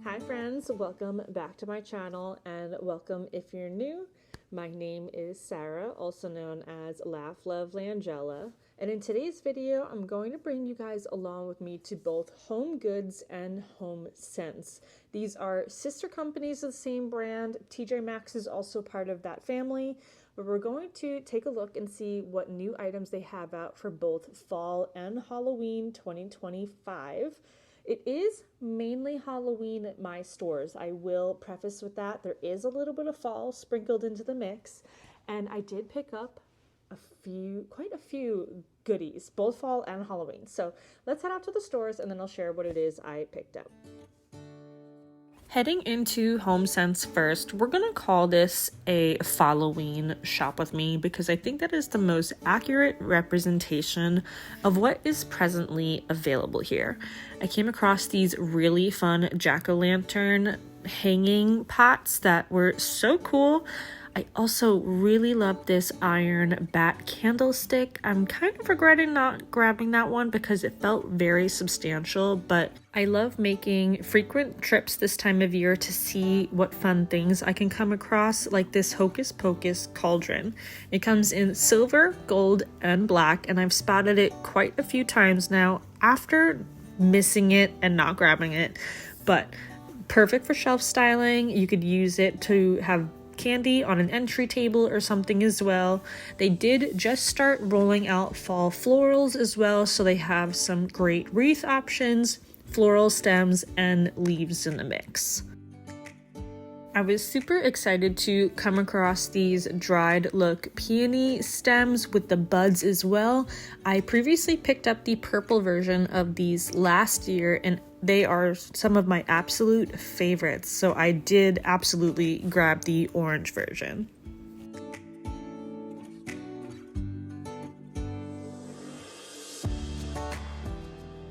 Hi friends, welcome back to my channel and welcome if you're new. My name is Sarah, also known as LaughLoveLangella, and in today's video I'm going to bring you guys along with me to both HomeGoods and HomeSense. These are sister companies of the same brand. TJMaxx is also part of that family, but we're going to take a look and see what new items they have out for both fall and Halloween 2025. It is mainly Halloween at my stores. I will preface with that. There is a little bit of fall sprinkled into the mix, and I did pick up quite a few goodies, both fall and Halloween. So let's head out to the stores and then I'll share what it is I picked up. Heading into HomeSense first, we're going to call this a Halloween shop with me because I think that is the most accurate representation of what is presently available here. I came across these really fun jack-o'-lantern hanging pots that were so cool. I also really love this iron bat candlestick. I'm kind of regretting not grabbing that one because it felt very substantial, but I love making frequent trips this time of year to see what fun things I can come across, like this Hocus Pocus cauldron. It comes in silver, gold, and black, and I've spotted it quite a few times now after missing it and not grabbing it, but perfect for shelf styling. You could use it to have candy on an entry table or something as well. They did just start rolling out fall florals as well, so they have some great wreath options, floral stems, and leaves in the mix. I was super excited to come across these dried look peony stems with the buds as well. I previously picked up the purple version of these last year and they are some of my absolute favorites, so I did absolutely grab the orange version.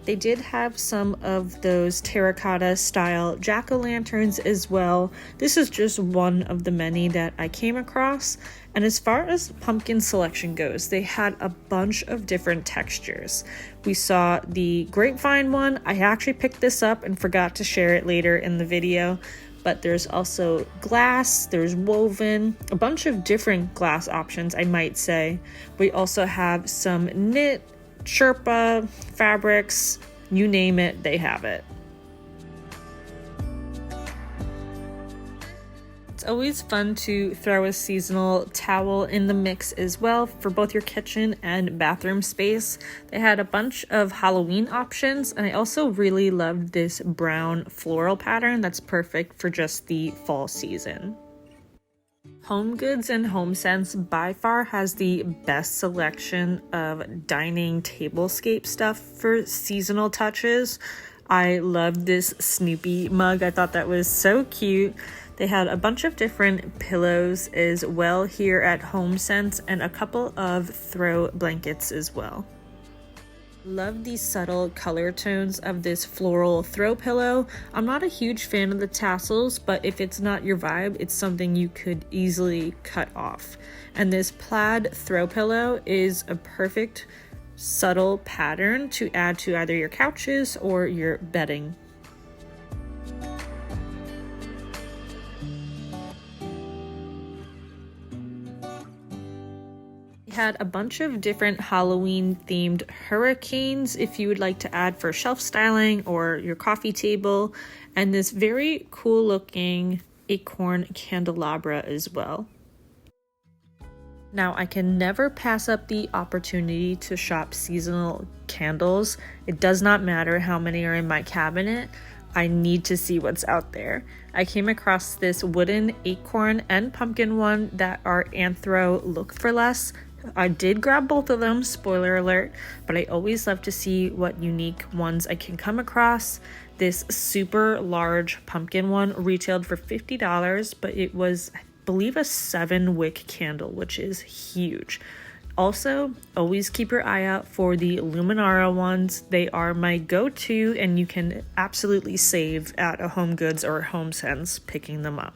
They did have some of those terracotta style jack-o'-lanterns as well. This is just one of the many that I came across. And as far as pumpkin selection goes, they had a bunch of different textures. We saw the grapevine one. I actually picked this up and forgot to share it later in the video. But there's also glass, there's woven, a bunch of different glass options, I might say. We also have some knit, Sherpa, fabrics, you name it, they have it. It's always fun to throw a seasonal towel in the mix as well for both your kitchen and bathroom space. They had a bunch of Halloween options, and I also really loved this brown floral pattern that's perfect for just the fall season. HomeGoods and HomeSense by far has the best selection of dining tablescape stuff for seasonal touches. I love this Snoopy mug. I thought that was so cute. They had a bunch of different pillows as well here at HomeSense and a couple of throw blankets as well. Love these subtle color tones of this floral throw pillow. I'm not a huge fan of the tassels, but if it's not your vibe, it's something you could easily cut off. And this plaid throw pillow is a perfect subtle pattern to add to either your couches or your bedding. Had a bunch of different Halloween themed hurricanes if you would like to add for shelf styling or your coffee table, and this very cool looking acorn candelabra as well. Now I can never pass up the opportunity to shop seasonal candles. It does not matter how many are in my cabinet. I need to see what's out there. I came across this wooden acorn and pumpkin one that are anthro look for less. I did grab both of them, spoiler alert, but I always love to see what unique ones I can come across. This super large pumpkin one retailed for $50, but it was, I believe, a 7-wick candle, which is huge. Also, always keep your eye out for the Luminara ones. They are my go-to, and you can absolutely save at a HomeGoods or HomeSense picking them up.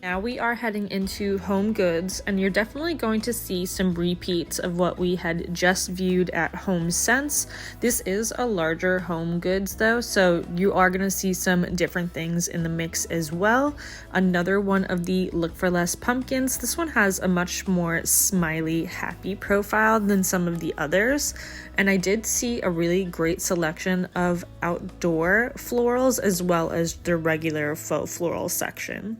Now we are heading into HomeGoods, and you're definitely going to see some repeats of what we had just viewed at HomeSense. This is a larger HomeGoods though, so you are going to see some different things in the mix as well. Another one of the Look for Less pumpkins. This one has a much more smiley, happy profile than some of the others. And I did see a really great selection of outdoor florals as well as the regular faux floral section.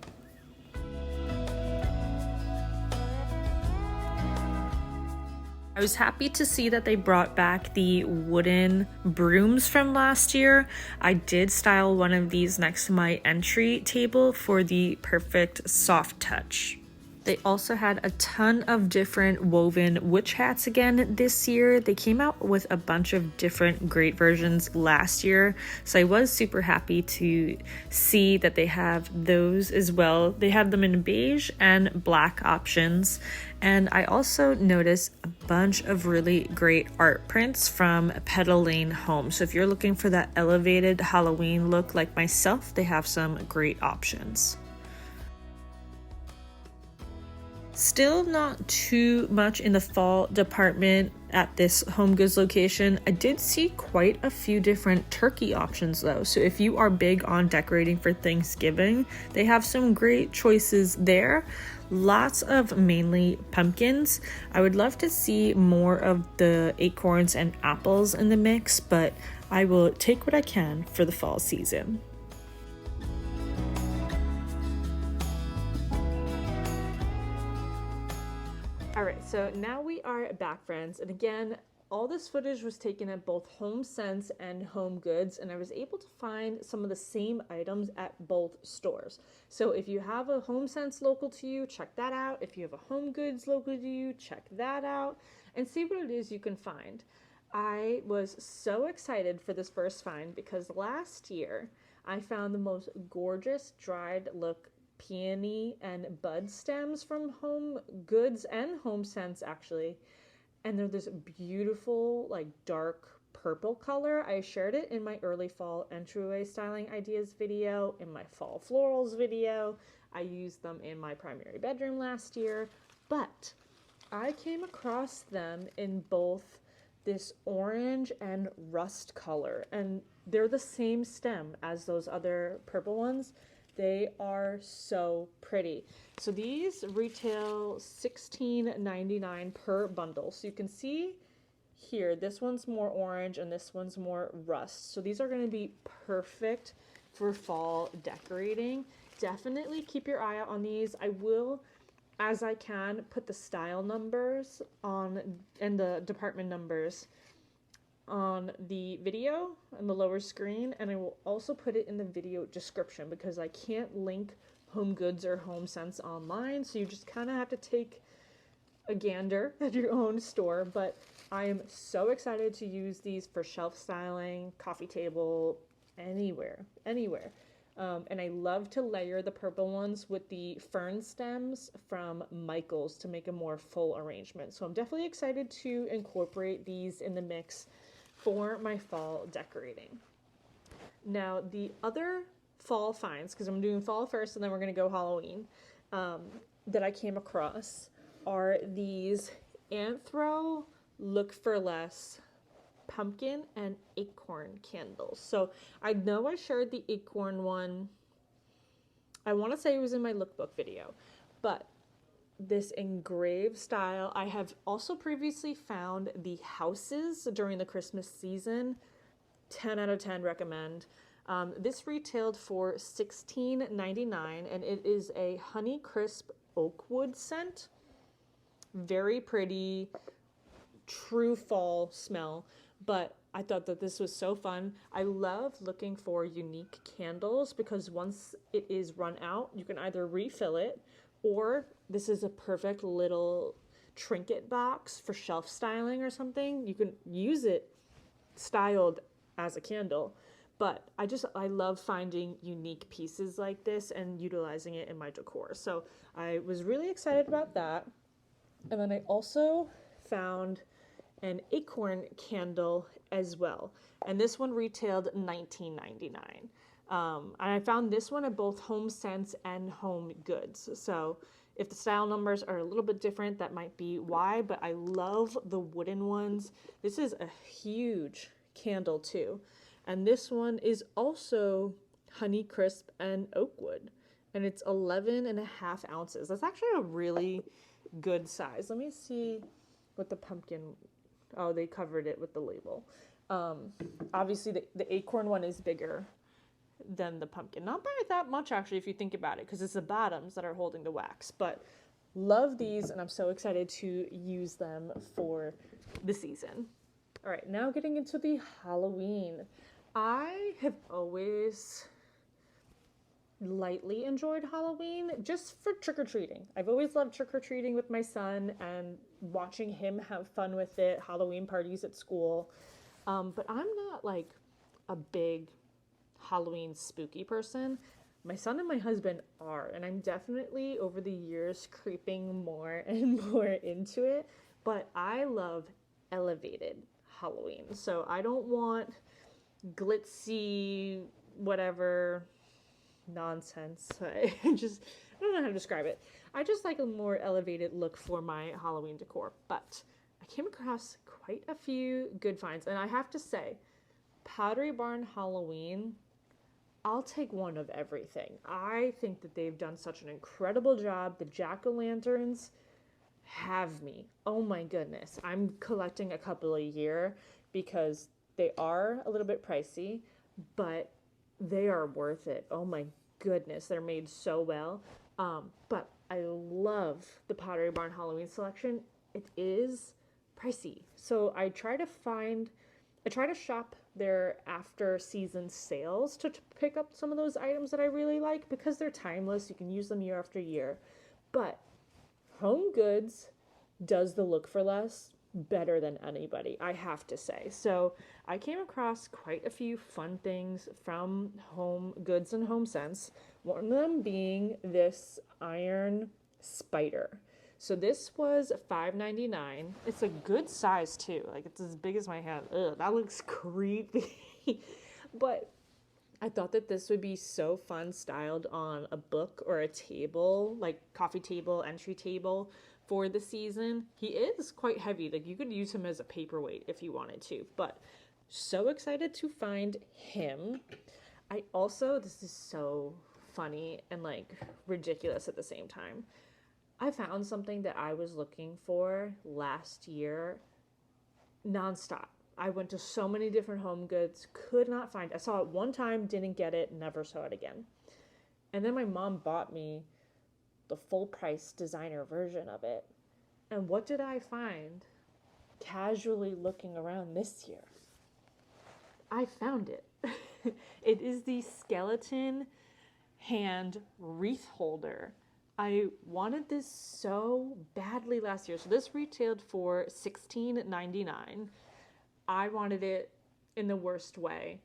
I was happy to see that they brought back the wooden brooms from last year. I did style one of these next to my entry table for the perfect soft touch. They also had a ton of different woven witch hats again this year. They came out with a bunch of different great versions last year, so I was super happy to see that they have those as well. They have them in beige and black options, and I also noticed a bunch of really great art prints from Petal Lane Home. So if you're looking for that elevated Halloween look like myself, they have some great options. Still not too much in the fall department at this HomeGoods location. I did see quite a few different turkey options though, so if you are big on decorating for Thanksgiving, they have some great choices there. Lots of mainly pumpkins. I would love to see more of the acorns and apples in the mix, but I will take what I can for the fall season. Alright, so now we are back, friends, and again, all this footage was taken at both HomeSense and HomeGoods, and I was able to find some of the same items at both stores. So if you have a HomeSense local to you, check that out. If you have a HomeGoods local to you, check that out, and see what it is you can find. I was so excited for this first find because last year I found the most gorgeous dried look peony and bud stems from HomeGoods and HomeSense actually, and they're this beautiful like dark purple color. I shared it in my early fall entryway styling ideas video, in my fall florals video. I used them in my primary bedroom last year, but I came across them in both this orange and rust color, and they're the same stem as those other purple ones. They are so pretty. So these retail $16.99 per bundle. So you can see here, this one's more orange and this one's more rust. So these are going to be perfect for fall decorating. Definitely keep your eye out on these. I will, as I can, put the style numbers on and the department numbers on the video on the lower screen, and I will also put it in the video description because I can't link HomeGoods or HomeSense online, so you just kind of have to take a gander at your own store. But I am so excited to use these for shelf styling, coffee table, anywhere. And I love to layer the purple ones with the fern stems from Michael's to make a more full arrangement. So I'm definitely excited to incorporate these in the mix for my fall decorating. Now the other fall finds, because I'm doing fall first and then we're going to go Halloween, that I came across are these Anthro Look for Less pumpkin and acorn candles. So I know I shared the acorn one, I want to say it was in my lookbook video, but this engraved style, I have also previously found the houses during the Christmas season. 10 out of 10 recommend. This retailed for $16.99, and it is a honey crisp oak wood scent. Very pretty, true fall smell, but I thought that this was so fun. I love looking for unique candles because once it is run out, you can either refill it, or this is a perfect little trinket box for shelf styling or something. You can use it styled as a candle, but I love finding unique pieces like this and utilizing it in my decor. So I was really excited about that. And then I also found an acorn candle as well, and this one retailed $19.99. And I found this one at both HomeSense and HomeGoods. So if the style numbers are a little bit different, that might be why, but I love the wooden ones. This is a huge candle too. And this one is also Honeycrisp and Oakwood. And it's 11.5 ounces. That's actually a really good size. Let me see what the pumpkin, oh, they covered it with the label. Obviously the acorn one is bigger than the pumpkin. Not by that much, actually, if you think about it, because it's the bottoms that are holding the wax. But love these, and I'm so excited to use them for the season. All right, now getting into the Halloween. I have always lightly enjoyed Halloween just for trick-or-treating. I've always loved trick-or-treating with my son and watching him have fun with it, Halloween parties at school. But I'm not like a big Halloween spooky person. My son and my husband are, and I'm definitely over the years creeping more and more into it, but I love elevated Halloween. So I don't want glitzy whatever nonsense. I don't know how to describe it. I just like a more elevated look for my Halloween decor, but I came across quite a few good finds, and I have to say, Pottery Barn Halloween, I'll take one of everything. I think that they've done such an incredible job. The jack-o'-lanterns have me. Oh my goodness. I'm collecting a couple a year because they are a little bit pricey, but they are worth it. Oh my goodness. They're made so well. But I love the Pottery Barn Halloween selection. It is pricey. So I try to shop their after season sales to pick up some of those items that I really like because they're timeless. You can use them year after year. But HomeGoods does the look for less better than anybody, I have to say. So I came across quite a few fun things from HomeGoods and HomeSense. One of them being this iron spider. So this was $5.99. It's a good size too. Like it's as big as my hand. Ugh, that looks creepy. But I thought that this would be so fun styled on a book or a table, like coffee table, entry table for the season. He is quite heavy. Like you could use him as a paperweight if you wanted to, but so excited to find him. I also, this is so funny and like ridiculous at the same time. I found something that I was looking for last year nonstop. I went to so many different HomeGoods, could not find it. I saw it one time, didn't get it, never saw it again. And then my mom bought me the full price designer version of it. And what did I find casually looking around this year? I found it. It is the skeleton hand wreath holder. I wanted this so badly last year. So this retailed for $16.99. I wanted it in the worst way.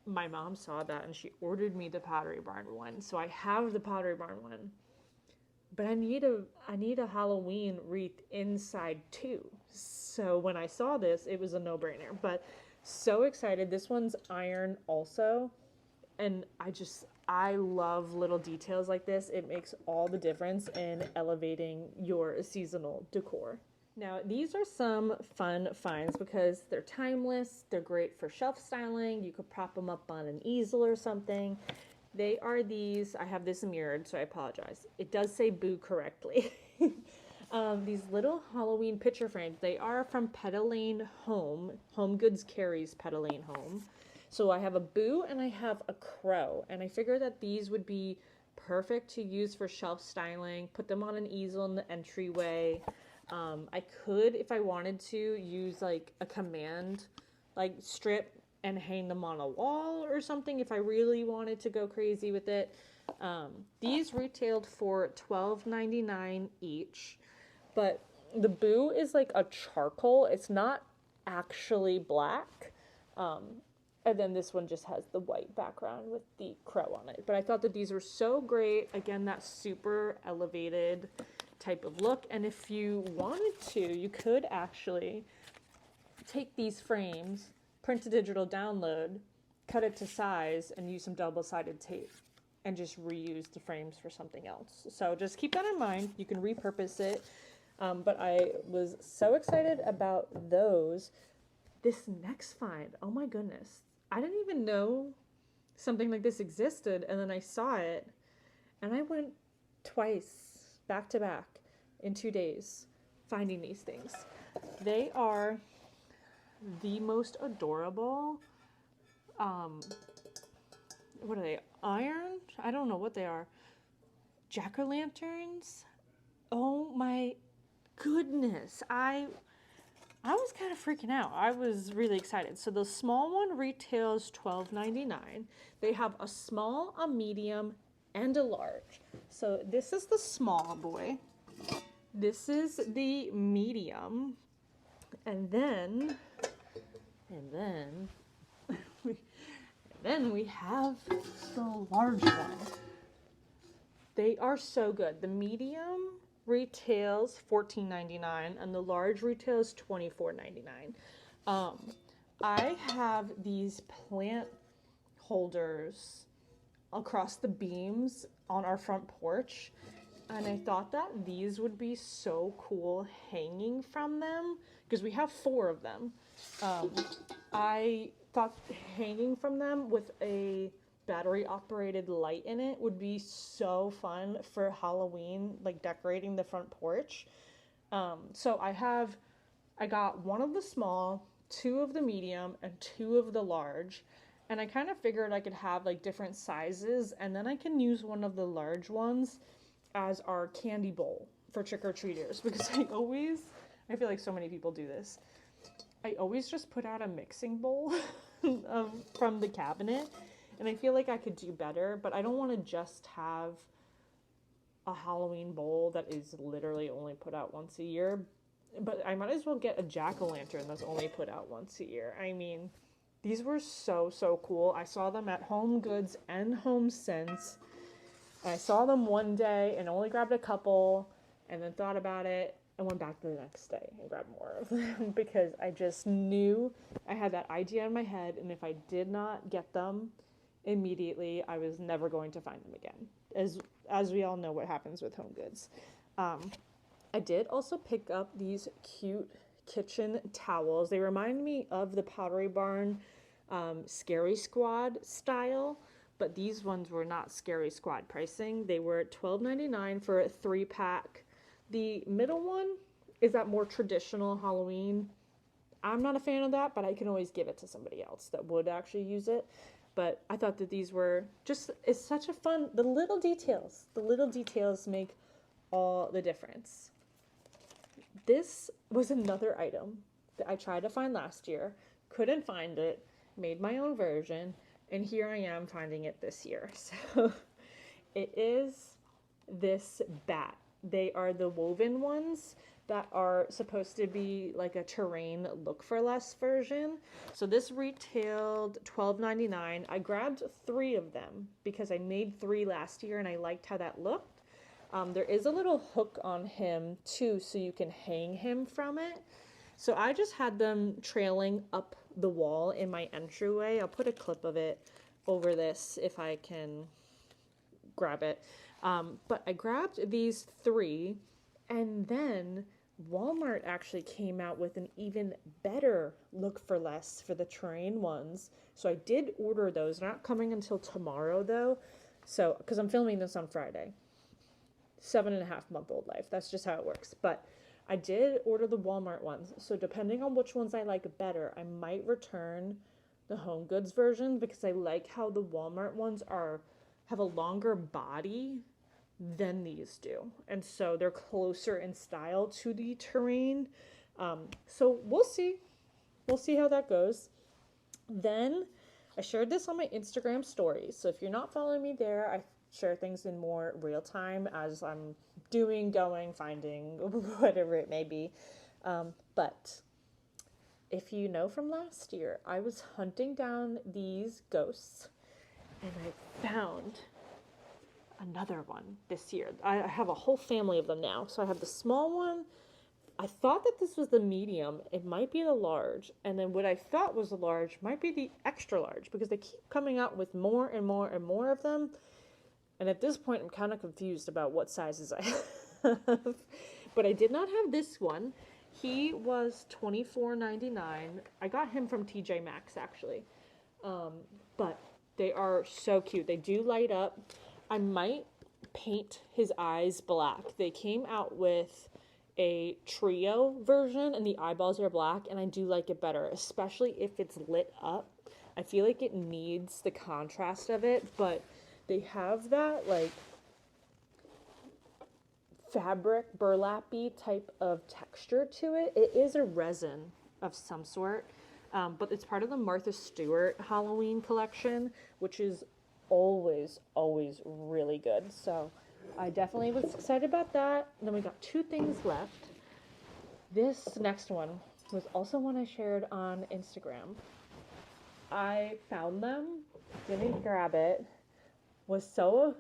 My mom saw that and she ordered me the Pottery Barn one. So I have the Pottery Barn one. But I need a Halloween wreath inside too. So when I saw this, it was a no-brainer. But so excited. This one's iron also. And I love little details like this. It makes all the difference in elevating your seasonal decor. Now, these are some fun finds because they're timeless. They're great for shelf styling. You could prop them up on an easel or something. They are these, I have this mirrored, so I apologize. It does say boo correctly. These little Halloween picture frames. They are from Petalane Home. HomeGoods carries Petalane Home. So I have a boo and I have a crow. And I figured that these would be perfect to use for shelf styling. Put them on an easel in the entryway. I could, if I wanted to, use like a command like strip and hang them on a wall or something if I really wanted to go crazy with it. These retailed for $12.99 each. But the boo is like a charcoal. It's not actually black. And then this one just has the white background with the crow on it. But I thought that these were so great. Again, that super elevated type of look. And if you wanted to, you could actually take these frames, print a digital download, cut it to size and use some double-sided tape and just reuse the frames for something else. So just keep that in mind. You can repurpose it. But I was so excited about those. This next find, oh my goodness. I didn't even know something like this existed, and then I saw it, and I went twice, back to back, in 2 days, finding these things. They are the most adorable, what are they, iron? I don't know what they are. Jack-o'-lanterns? Oh my goodness. I was kind of freaking out. I was really excited. So the small one retails $12.99. They have a small, a medium, and a large. So this is the small boy. This is the medium. And then we have the large one. They are so good. The medium retails $14.99 and the large retails $24.99. I have these plant holders across the beams on our front porch, and I thought that these would be so cool hanging from them because we have 4 of them. I thought hanging from them with a battery operated light in it would be so fun for Halloween, like decorating the front porch. So I got 1 of the small, 2 of the medium, and 2 of the large. And I kind of figured I could have like different sizes, and then I can use one of the large ones as our candy bowl for trick-or-treaters, because I feel like so many people do this. I always just put out a mixing bowl from the cabinet, and I feel like I could do better, but I don't want to just have a Halloween bowl that is literally only put out once a year. But I might as well get a jack-o'-lantern that's only put out once a year. I mean, these were so, so cool. I saw them at HomeGoods and HomeSense. I saw them one day and only grabbed a couple, and then thought about it and went back the next day and grabbed more of them because I just knew I had that idea in my head, and if I did not get them immediately, I was never going to find them again. As we all know what happens with HomeGoods. I did also pick up these cute kitchen towels. They remind me of the Pottery Barn Scary Squad style, but these ones were not Scary Squad pricing. They were $12.99 for a 3-pack. The middle one is that more traditional Halloween. I'm not a fan of that, but I can always give it to somebody else that would actually use it. But I thought that these were just, it's such a fun, the little details make all the difference. This was another item that I tried to find last year, couldn't find it, made my own version, and here I am finding it this year. So it is this bat. They are the woven ones that are supposed to be like a terrain look for less version. So this retailed $12.99. I grabbed 3 of them because I made 3 last year and I liked how that looked. There is a little hook on him too, so you can hang him from it. So I just had them trailing up the wall in my entryway. I'll put a clip of it over this if I can grab it. But I grabbed these 3, and then Walmart actually came out with an even better look for less for the terrain ones. So I did order those. They're not coming until tomorrow though. So, because I'm filming this on Friday. 7.5-month-old life. That's just how it works. But I did order the Walmart ones. So depending on which ones I like better, I might return the HomeGoods version because I like how the Walmart ones have a longer body than these do. And so they're closer in style to the terrain. So we'll see. We'll see how that goes. Then I shared this on my Instagram stories. So if you're not following me there, I share things in more real time as I'm doing, going, finding, whatever it may be. But if you know from last year, I was hunting down these ghosts and I found another one this year. I have a whole family of them now. So I have the small one, I thought that this was the medium. It might be the large. And then what I thought was the large might be the extra large because they keep coming out with more and more and more of them. And at this point, I'm kind of confused about what sizes I have. But I did not have this one. He was $24.99. I got him from TJMaxx, actually. But they are so cute. They do light up. I might paint his eyes black. They came out with a trio version and the eyeballs are black, and I do like it better, especially if it's lit up. I feel like it needs the contrast of it, but they have that like fabric burlap-y type of texture to it. It is a resin of some sort, but it's part of the Martha Stewart Halloween collection, which is always really good. So I definitely was excited about that. And then we got 2 things left. This next one was also one I shared on Instagram. I found them, didn't grab it, was so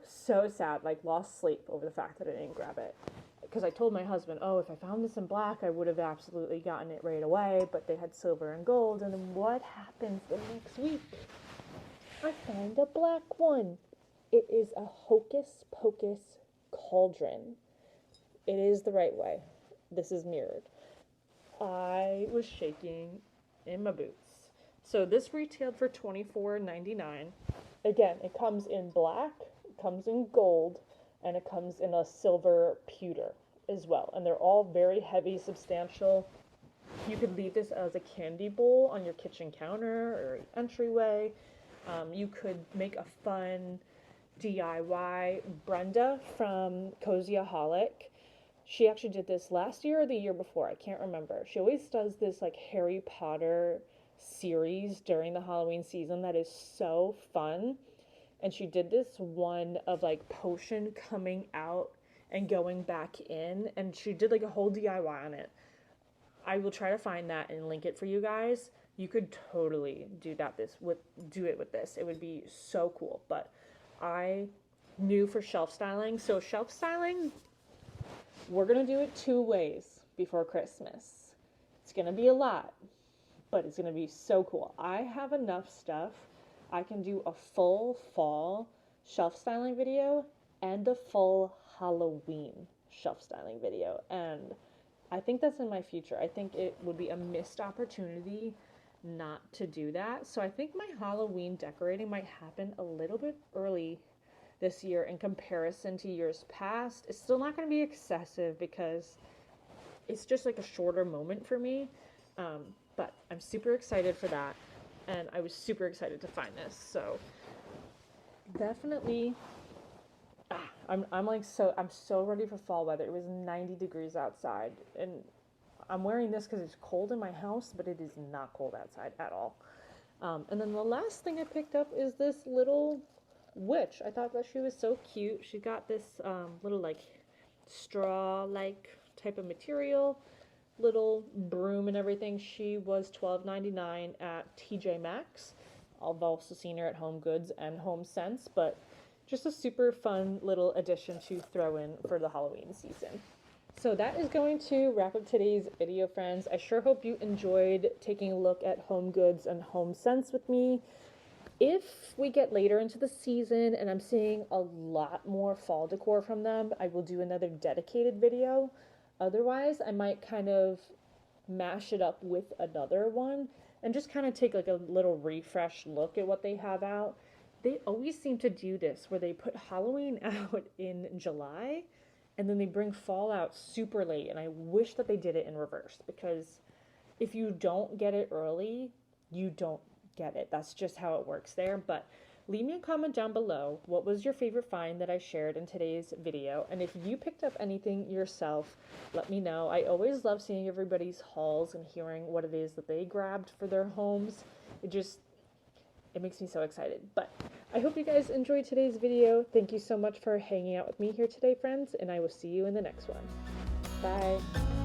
sad, like lost sleep over the fact that I didn't grab it. Because I told my husband, oh, if I found this in black, I would have absolutely gotten it right away, but they had silver and gold. And then what happens the next week? I found a black one. It is a Hocus Pocus cauldron. It is the right way. This is mirrored. I was shaking in my boots. So this retailed for $24.99. Again, it comes in black, it comes in gold, and it comes in a silver pewter as well. And they're all very heavy, substantial. You could leave this as a candy bowl on your kitchen counter or entryway. You could make a fun DIY. Brenda from Cozyaholic, she actually did this last year or the year before, I can't remember. She always does this like Harry Potter series during the Halloween season that is so fun. And she did this one of like potion coming out and going back in, and she did like a whole DIY on it. I will try to find that and link it for you guys. You could totally do it with this. It would be so cool. But I knew for shelf styling. So shelf styling, we're going to do it 2 ways before Christmas. It's going to be a lot, but it's going to be so cool. I have enough stuff. I can do a full fall shelf styling video and a full Halloween shelf styling video. And I think that's in my future. I think it would be a missed opportunity not to do that. So I think my Halloween decorating might happen a little bit early this year in comparison to years past. It's still not going to be excessive because it's just like a shorter moment for me. But I'm super excited for that. And I was super excited to find this. So definitely, I'm so ready for fall weather. It was 90 degrees outside, and I'm wearing this because it's cold in my house, but it is not cold outside at all. And then the last thing I picked up is this little witch. I thought that she was so cute. She got this little like straw-like type of material, little broom and everything. She was $12.99 at TJMaxx. I've also seen her at HomeGoods and HomeSense, but just a super fun little addition to throw in for the Halloween season. So that is going to wrap up today's video, friends. I sure hope you enjoyed taking a look at HomeGoods and HomeSense with me. If we get later into the season and I'm seeing a lot more fall decor from them, I will do another dedicated video. Otherwise, I might kind of mash it up with another one and just kind of take like a little refresh look at what they have out. They always seem to do this where they put Halloween out in July and then they bring fall out super late. And I wish that they did it in reverse, because if you don't get it early, you don't get it. That's just how it works there. But leave me a comment down below. What was your favorite find that I shared in today's video? And if you picked up anything yourself, let me know. I always love seeing everybody's hauls and hearing what it is that they grabbed for their homes. It makes me so excited. But I hope you guys enjoyed today's video. Thank you so much for hanging out with me here today, friends, and I will see you in the next one. Bye.